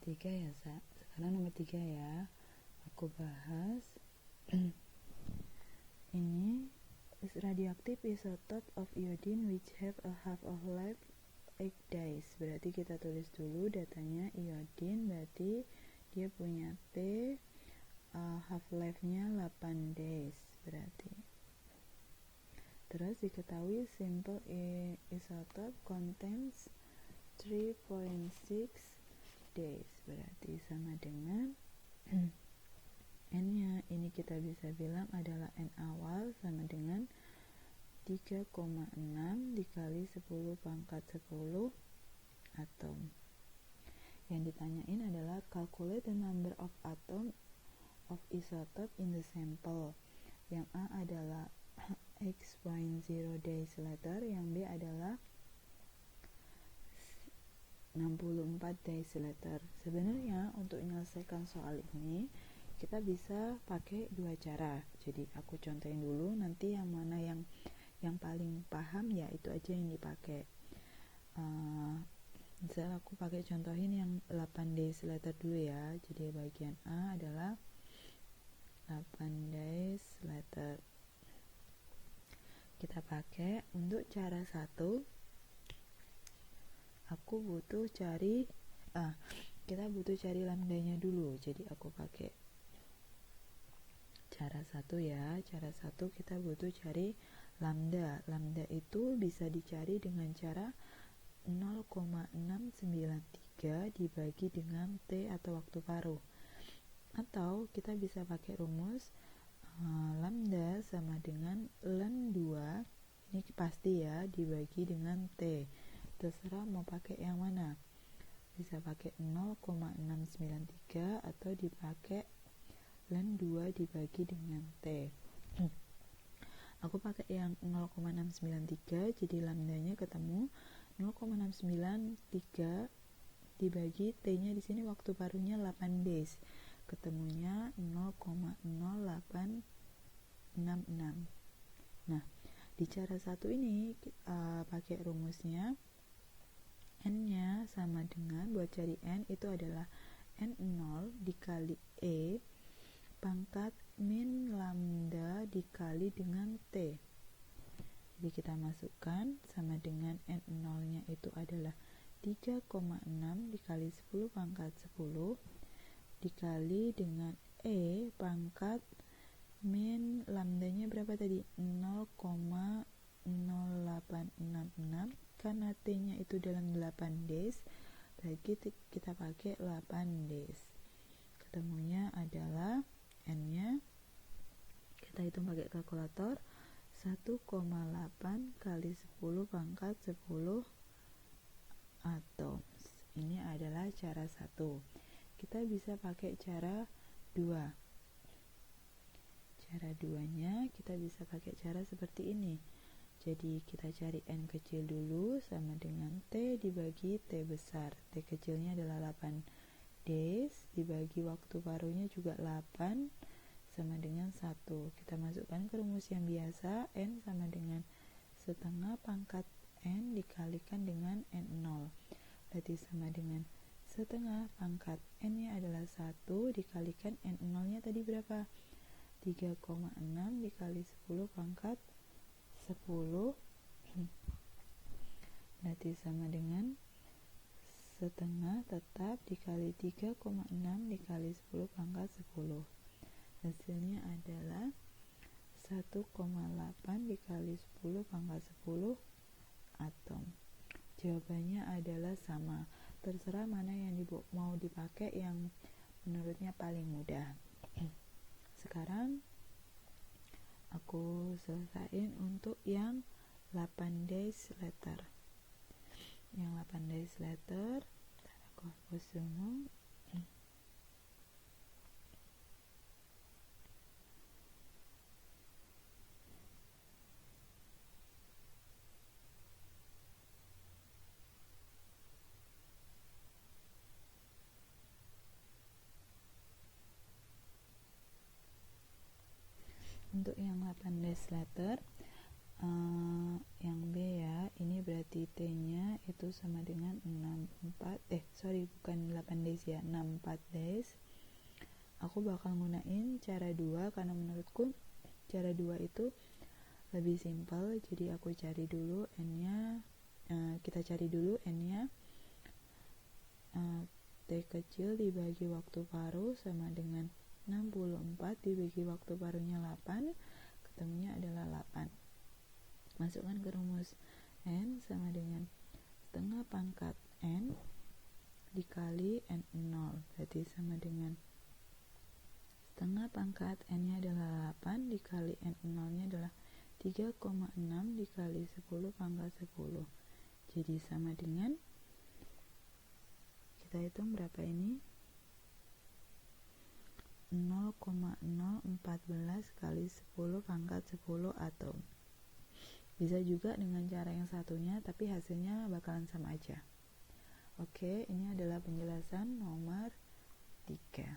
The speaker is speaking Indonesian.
3 ya, sekarang nomor 3 ya. Aku bahas ini is radioactive isotope of iodine which have a half-life 8 days. Berarti kita tulis dulu datanya. Iodine berarti dia punya T, half-life-nya 8 days berarti. Terus diketahui simple isotope contains 3.6 days, berarti sama dengan N-nya ini kita bisa bilang adalah N awal sama dengan 3,6 dikali 10 pangkat 10 atom. Yang ditanyain adalah calculate the number of atom of isotope in the sample. Yang A adalah X.0 days later, yang B adalah 64 days later. Sebenarnya untuk menyelesaikan soal ini kita bisa pakai dua cara. Jadi aku contohin dulu, nanti yang mana yang paling paham ya itu aja yang dipakai. Misal aku pakai contohin yang 8 days later dulu ya. Jadi bagian A adalah 8 days later. Kita pakai untuk cara 1. Aku butuh cari kita butuh cari lambdanya dulu. Jadi aku pakai cara 1 ya. Cara 1 kita butuh cari lambda. Lambda itu bisa dicari dengan cara 0,693 dibagi dengan T atau waktu paruh. Atau kita bisa pakai rumus lambda sama dengan ln 2, ini pasti ya, dibagi dengan T. Terserah mau pakai yang mana. Bisa pakai 0,693 atau dipakai ln 2 dibagi dengan T. Aku pakai yang 0,693, jadi lambdanya ketemu 0,693 dibagi T-nya di sini waktu paruhnya 8 days. Ketemunya 0,0866. Nah, di cara 1 ini pakai rumusnya N-nya sama dengan, buat cari N itu adalah N0 dikali E pangkat min lambda dikali dengan T. Jadi kita masukkan sama dengan N0-nya itu adalah 3,6 dikali 10 pangkat 10 dikali dengan E pangkat min lambdanya berapa tadi? 0,0866. Karena T-nya itu dalam 8 days, berarti kita pakai 8 days. Ketemunya adalah N-nya, kita hitung pakai kalkulator, 1,8 kali 10 pangkat 10 atom. Ini adalah cara 1. Kita bisa pakai cara 2. Cara 2-nya kita bisa pakai cara seperti ini. Jadi kita cari N kecil dulu sama dengan T dibagi T besar. T kecilnya adalah 8 days dibagi waktu paruhnya juga 8 sama dengan 1. Kita masukkan ke rumus yang biasa, N sama dengan setengah pangkat N dikalikan dengan N0. Berarti sama dengan setengah pangkat N-nya adalah 1 dikalikan N0-nya tadi berapa? 3,6 dikali 10 pangkat 10. Berarti sama dengan setengah tetap dikali 3,6 dikali 10 pangkat 10. Hasilnya adalah 1,8 dikali 10 pangkat 10 atom. Jawabannya adalah sama. Terserah mana yang mau dipakai yang menurutnya paling mudah. Sekarang aku selesaiin untuk yang 8 days later. Yang 8 days later, aku hapus dulu. Untuk yang 8 days later, yang B ya, ini berarti T-nya itu sama dengan 8 days ya, 64 days. Aku bakal gunain cara 2 karena menurutku cara 2 itu lebih simpel. Jadi aku cari dulu N-nya, kita cari dulu N-nya. T kecil dibagi waktu paruh sama dengan 64 dibagi waktu paruhnya 8, ketemunya adalah 8. Masukkan ke rumus, N sama dengan setengah pangkat N dikali N0, berarti sama dengan setengah pangkat N nya adalah 8 dikali N0 nya adalah 3,6 dikali 10 pangkat 10. Jadi sama dengan, kita hitung berapa ini, 0,014 kali 10 pangkat 10 atom. Bisa juga dengan cara yang satunya, tapi hasilnya bakalan sama aja. Oke, ini adalah penjelasan nomor 3.